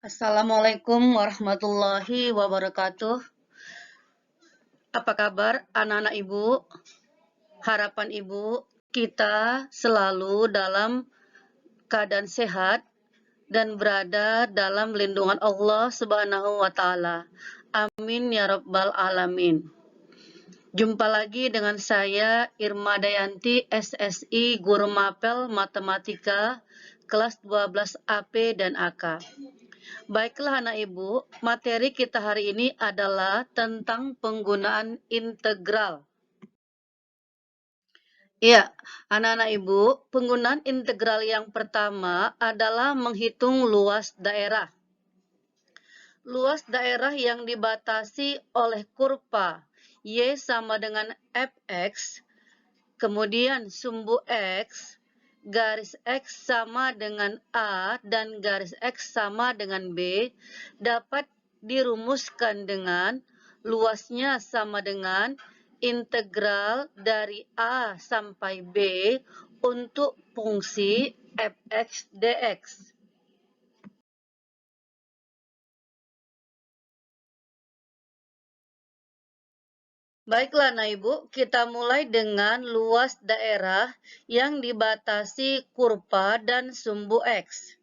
Assalamualaikum warahmatullahi wabarakatuh. Apa kabar anak-anak ibu? Harapan ibu kita selalu dalam keadaan sehat dan berada dalam lindungan Allah Subhanahu wa taala. Amin ya rabbal alamin. Jumpa lagi dengan saya Irma Dayanti, SSI, Guru Mapel Matematika kelas 12 AP dan AK. Baiklah anak ibu, materi kita hari ini adalah tentang penggunaan integral. Ya, anak-anak ibu, penggunaan integral yang pertama adalah menghitung luas daerah. Luas daerah yang dibatasi oleh kurva Y sama dengan Fx, kemudian sumbu X, garis X sama dengan A dan garis X sama dengan B dapat dirumuskan dengan luasnya sama dengan integral dari A sampai B untuk fungsi Fx dx. Baiklah, nah Ibu, kita mulai dengan luas daerah yang dibatasi kurva dan sumbu X.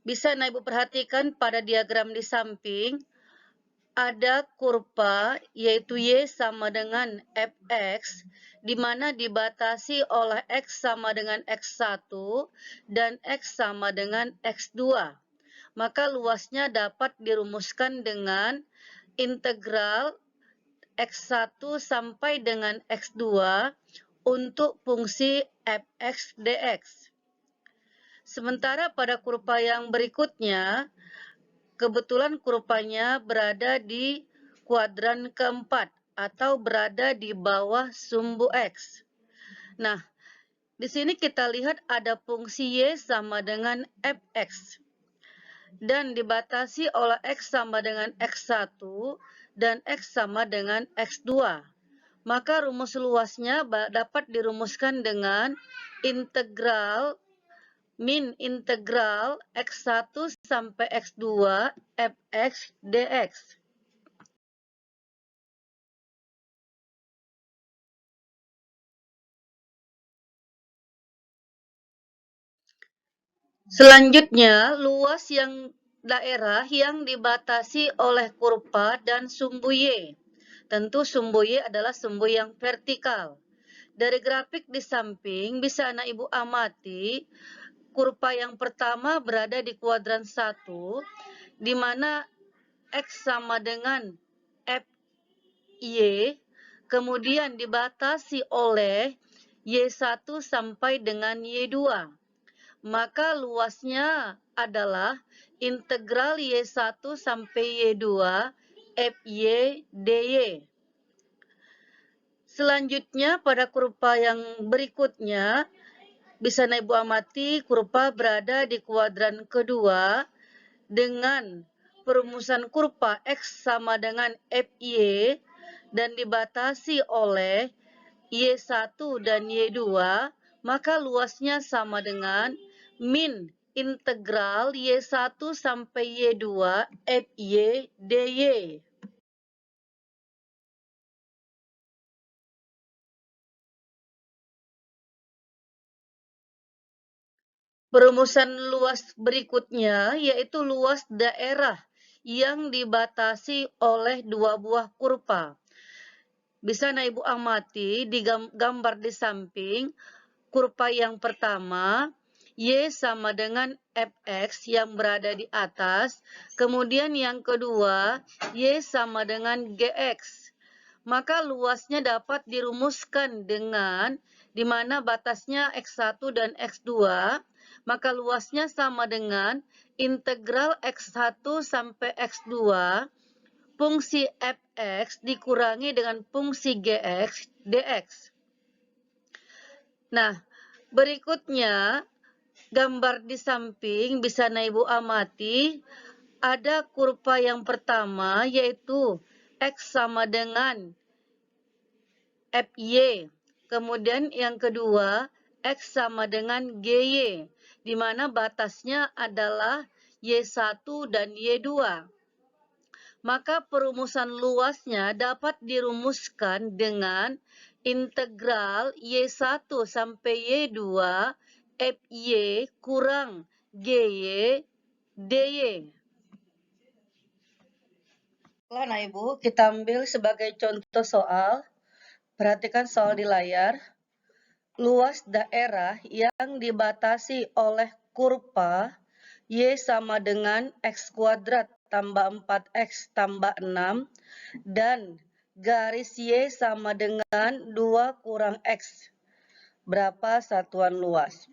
Bisa nah Ibu perhatikan pada diagram di samping, ada kurva yaitu Y sama dengan Fx, di mana dibatasi oleh X sama dengan X1 dan X sama dengan X2. Maka luasnya dapat dirumuskan dengan integral X1 sampai dengan X2 untuk fungsi Fx dx. Sementara pada kurva yang berikutnya, kebetulan kurvanya berada di kuadran keempat atau berada di bawah sumbu X. Nah, di sini kita lihat ada fungsi Y sama dengan Fx dan dibatasi oleh X sama dengan X1 dan X sama dengan X2. Maka rumus luasnya dapat dirumuskan dengan integral min integral X1 sampai X2 Fx dx. Selanjutnya, luas yang daerah yang dibatasi oleh kurva dan sumbu Y. Tentu sumbu Y adalah sumbu yang vertikal. Dari grafik di samping bisa anak ibu amati kurva yang pertama berada di kuadran 1, di mana X sama dengan Fy, kemudian dibatasi oleh Y1 sampai dengan Y2. Maka luasnya adalah integral Y1 sampai Y2 Fy dy. Selanjutnya pada kurva yang berikutnya, bisa Ibu amati kurva berada di kuadran kedua dengan perumusan kurva X sama dengan Fy dan dibatasi oleh Y1 dan Y2, maka luasnya sama dengan min integral Y1 sampai Y2 Fy dy. Perumusan luas berikutnya yaitu luas daerah yang dibatasi oleh dua buah kurva. Bisa Ibu amati di gambar di samping, kurva yang pertama Y sama dengan Fx yang berada di atas, kemudian yang kedua Y sama dengan Gx. Maka luasnya dapat dirumuskan dengan di mana batasnya X1 dan X2, maka luasnya sama dengan integral X1 sampai X2 fungsi Fx dikurangi dengan fungsi Gx dx. Nah, berikutnya gambar di samping bisa Ibu amati ada kurva yang pertama yaitu X sama dengan Fy. Kemudian yang kedua X sama dengan Gy, di mana batasnya adalah Y1 dan Y2. Maka perumusan luasnya dapat dirumuskan dengan integral Y1 sampai Y2 FY kurang GY DY. Nah, Ibu, kita ambil sebagai contoh soal. Perhatikan soal di layar. Luas daerah yang dibatasi oleh kurva Y sama dengan X kuadrat tambah 4X tambah 6 dan garis Y sama dengan 2 kurang X. Berapa satuan luas?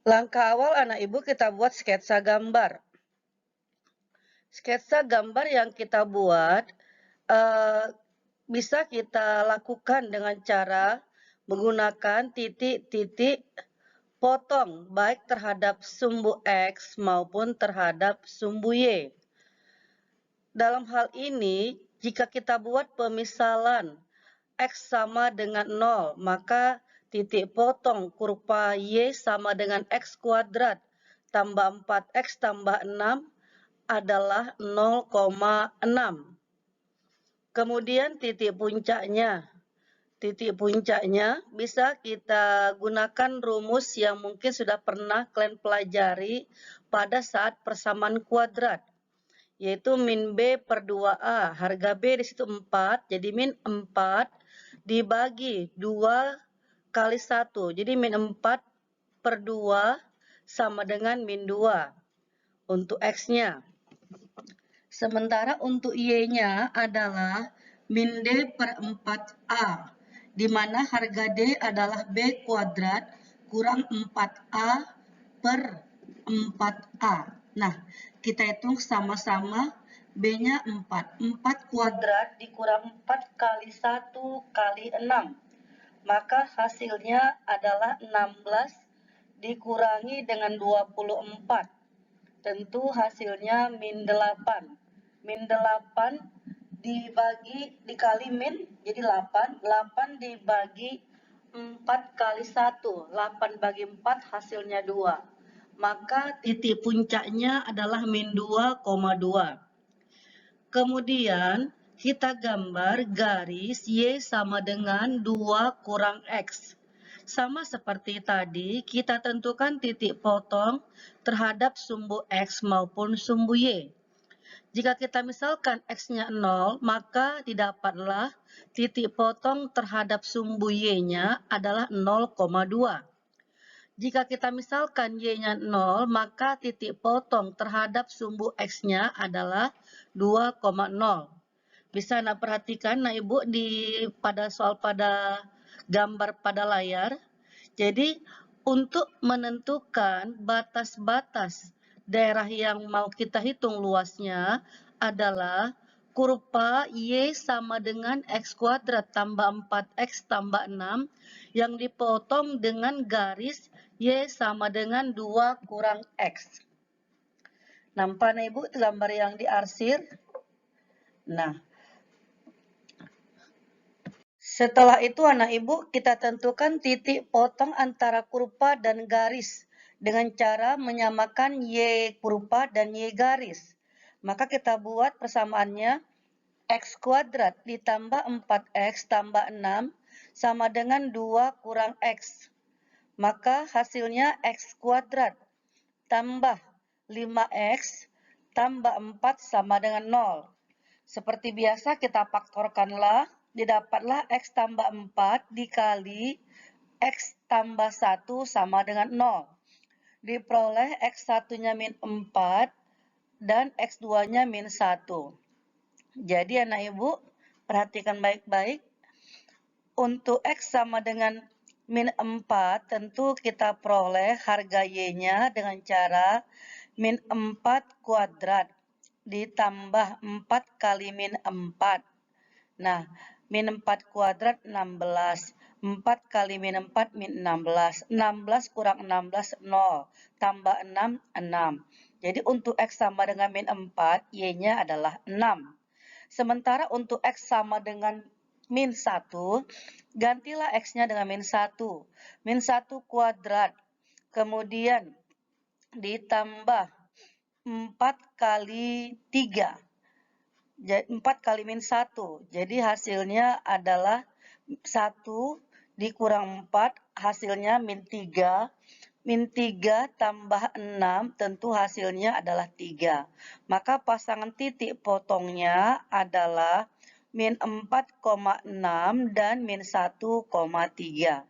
Langkah awal anak ibu kita buat sketsa gambar. Sketsa gambar yang kita buat bisa kita lakukan dengan cara menggunakan titik-titik potong baik terhadap sumbu X maupun terhadap sumbu Y. Dalam hal ini, jika kita buat pemisalan X sama dengan 0, maka titik potong kurva Y sama dengan X kuadrat tambah 4X tambah 6 adalah 0,6. Kemudian titik puncaknya bisa kita gunakan rumus yang mungkin sudah pernah kalian pelajari pada saat persamaan kuadrat, yaitu min B per 2A. Harga B di situ 4, jadi min 4 dibagi 2 kali 1. Jadi min 4 per 2 sama dengan min 2 untuk X-nya. Sementara untuk Y-nya adalah min D per 4A, di mana harga D adalah B kuadrat kurang 4A per 4A. Nah, kita hitung sama-sama B-nya 4. 4 kuadrat dikurang 4 kali 1 kali 6. Maka hasilnya adalah 16 dikurangi dengan 24. Tentu hasilnya min 8. Min 8 dikali min, jadi 8. 8 dibagi 4 kali 1. 8 bagi 4 hasilnya 2. Maka titik puncaknya adalah min 2,2. Kemudian kita gambar garis Y sama dengan 2 kurang X. Sama seperti tadi, kita tentukan titik potong terhadap sumbu X maupun sumbu Y. Jika kita misalkan X-nya 0, maka didapatlah titik potong terhadap sumbu Y-nya adalah 0,2. Jika kita misalkan Y-nya 0, maka titik potong terhadap sumbu X-nya adalah 2,0. Bisa Anda perhatikan, nah Ibu, pada gambar pada layar. Jadi untuk menentukan batas-batas daerah yang mau kita hitung luasnya adalah kurva Y sama dengan X kuadrat tambah 4X tambah 6 yang dipotong dengan garis Y sama dengan 2 kurang X. Nampak nih Ibu gambar yang diarsir? Nah, setelah itu anak ibu kita tentukan titik potong antara kurva dan garis dengan cara menyamakan Y kurva dan Y garis. Maka kita buat persamaannya X kuadrat ditambah 4X tambah 6 sama dengan 2 kurang X. Maka hasilnya X kuadrat tambah 5X tambah 4 sama dengan 0. Seperti biasa kita faktorkanlah. Didapatlah X tambah 4 dikali X tambah 1 sama dengan 0. Diperoleh X1-nya min 4 dan X2-nya min 1. Jadi anak ibu, perhatikan baik-baik. Untuk X sama dengan min 4, tentu kita peroleh harga Y-nya dengan cara min 4 kuadrat ditambah 4 kali min 4. Nah, min 4 kuadrat 16. 4 kali min 4 min 16. 16 kurang 16, 0. Tambah 6, 6. Jadi untuk X sama dengan min 4, Y-nya adalah 6. Sementara untuk X sama dengan min 1, gantilah X-nya dengan min 1. Min 1 kuadrat. Kemudian ditambah 4 kali 3. 4 kali min 1. Jadi hasilnya adalah 1 dikurang 4, hasilnya min 3. Min 3 tambah 6, tentu hasilnya adalah 3. Maka pasangan titik potongnya adalah min 4,6 dan min 1,3.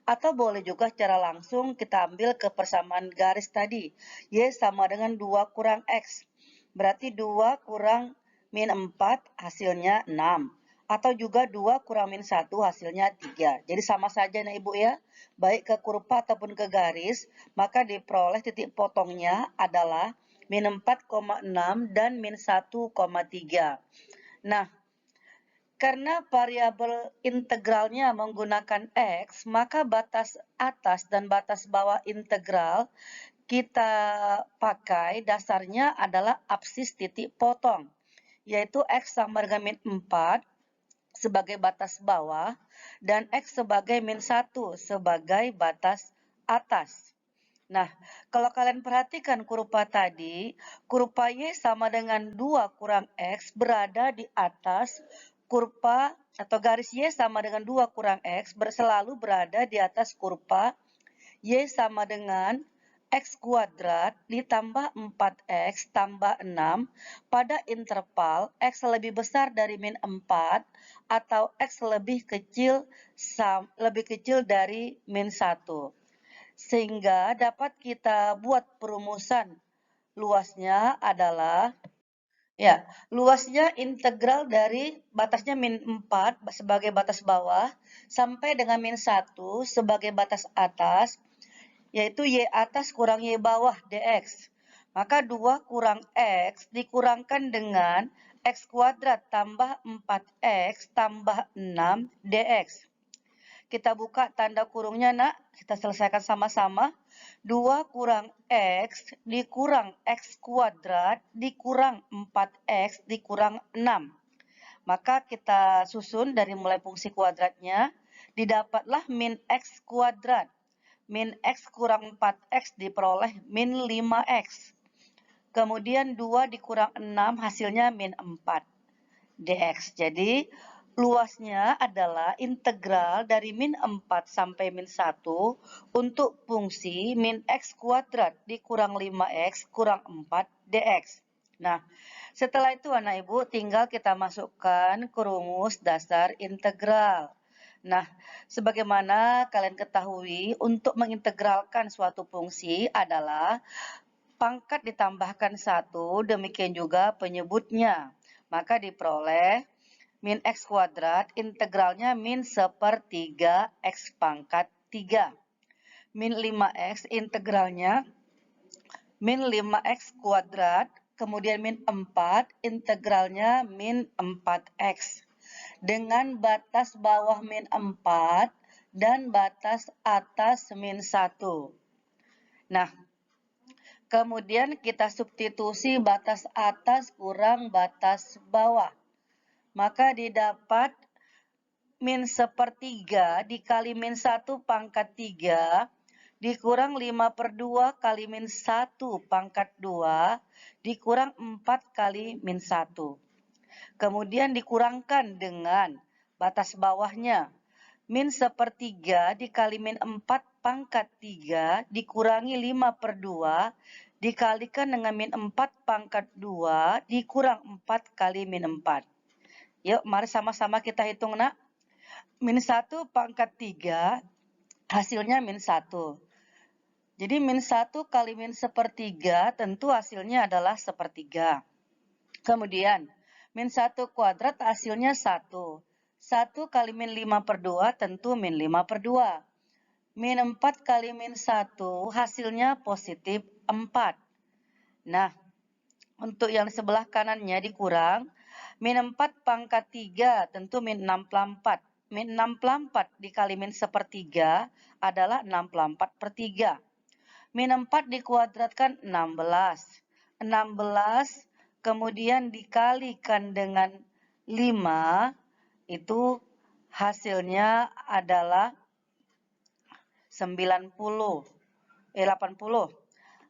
Atau boleh juga secara langsung kita ambil ke persamaan garis tadi. Y sama dengan 2 kurang X. Berarti 2 kurang min 4 hasilnya 6. Atau juga 2 kurang min 1 hasilnya 3. Jadi sama saja nah Ibu ya. Baik ke kurva ataupun ke garis, maka diperoleh titik potongnya adalah min 4,6 dan min 1,3. Nah, karena variabel integralnya menggunakan X, maka batas atas dan batas bawah integral kita pakai dasarnya adalah absis titik potong, yaitu X sama dengan min 4 sebagai batas bawah dan X sebagai min 1 sebagai batas atas. Nah, kalau kalian perhatikan kurva tadi, kurva Y sama dengan 2 kurang X berada di atas kurva atau garis Y sama dengan 2 kurang X selalu berada di atas kurva Y sama dengan X kuadrat ditambah 4X tambah 6 pada interval X lebih besar dari min 4 atau X lebih kecil dari min 1. Sehingga dapat kita buat perumusan luasnya adalah luasnya integral dari batasnya min 4 sebagai batas bawah sampai dengan min 1 sebagai batas atas, yaitu Y atas kurang Y bawah dx. Maka 2 kurang X dikurangkan dengan X kuadrat tambah 4X tambah 6 dx. Kita buka tanda kurungnya nak, kita selesaikan sama-sama. 2 kurang X dikurang X kuadrat dikurang 4X dikurang 6. Maka kita susun dari mulai fungsi kuadratnya, didapatlah min X kuadrat. Min X kurang 4X diperoleh min 5X. Kemudian 2 dikurang 6 hasilnya min 4 dx. Jadi luasnya adalah integral dari min 4 sampai min 1 untuk fungsi min X kuadrat dikurang 5X kurang 4 dx. Nah, setelah itu anak ibu tinggal kita masukkan ke rumus dasar integral. Nah, sebagaimana kalian ketahui, untuk mengintegralkan suatu fungsi adalah pangkat ditambahkan 1, demikian juga penyebutnya. Maka diperoleh min X kuadrat, integralnya min 1/3 X pangkat 3. Min 5X, integralnya min 5X kuadrat, kemudian min 4, integralnya min 4X. Dengan batas bawah min 4 dan batas atas min 1. Nah, kemudian kita substitusi batas atas kurang batas bawah. Maka didapat min 1/3 dikali min 1 pangkat 3 dikurang 5/2 kali min 1 pangkat 2 dikurang 4 kali min 1. Kemudian dikurangkan dengan batas bawahnya. Min 1/3 dikali min 4 pangkat 3 dikurangi 5/2 dikalikan dengan min 4 pangkat 2 dikurang 4 kali min 4. Yuk, mari sama-sama kita hitung nak. Min 1 pangkat 3 hasilnya min 1. Jadi min 1 kali min 1/3 tentu hasilnya adalah 1/3. Kemudian min 1 kuadrat hasilnya 1. 1 kali min 5/2 tentu min 5/2. Min 4 kali min 1 hasilnya positif 4. Nah, untuk yang sebelah kanannya dikurang. Min 4 pangkat 3 tentu min 64. Min 64 dikali min 1/3 adalah 64/3. Min 4 dikuadratkan 16. 16 kemudian dikalikan dengan 5, itu hasilnya adalah 80.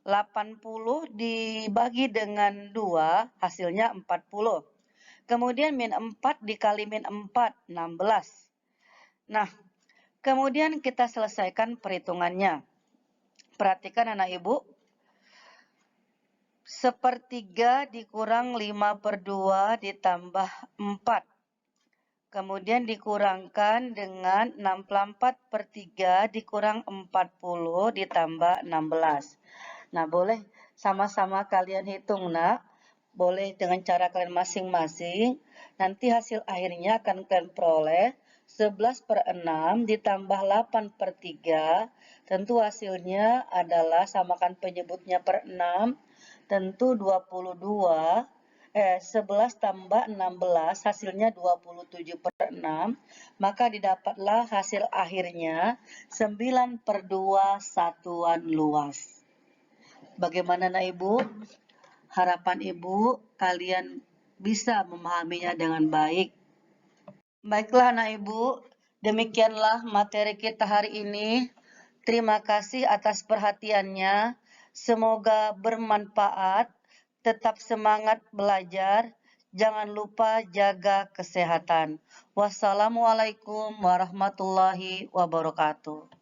80 dibagi dengan 2, hasilnya 40. Kemudian min 4 dikali min 4, 16. Nah, kemudian kita selesaikan perhitungannya. Perhatikan anak ibu. 1/3 dikurang 5/2 ditambah 4. Kemudian dikurangkan dengan 64/3 dikurang 40 ditambah 16. Nah, boleh sama-sama kalian hitung, nak. Boleh dengan cara kalian masing-masing. Nanti hasil akhirnya akan kalian peroleh 11/6 ditambah 8/3. Tentu hasilnya adalah samakan penyebutnya per 6. Tentu 11 tambah 16 hasilnya 27/6, maka didapatlah hasil akhirnya 9/2 satuan luas. Bagaimana anak ibu? Harapan ibu kalian bisa memahaminya dengan baik. Baiklah anak ibu, demikianlah materi kita hari ini. Terima kasih atas perhatiannya. Semoga bermanfaat. Tetap semangat belajar. Jangan lupa jaga kesehatan. Wassalamualaikum warahmatullahi wabarakatuh.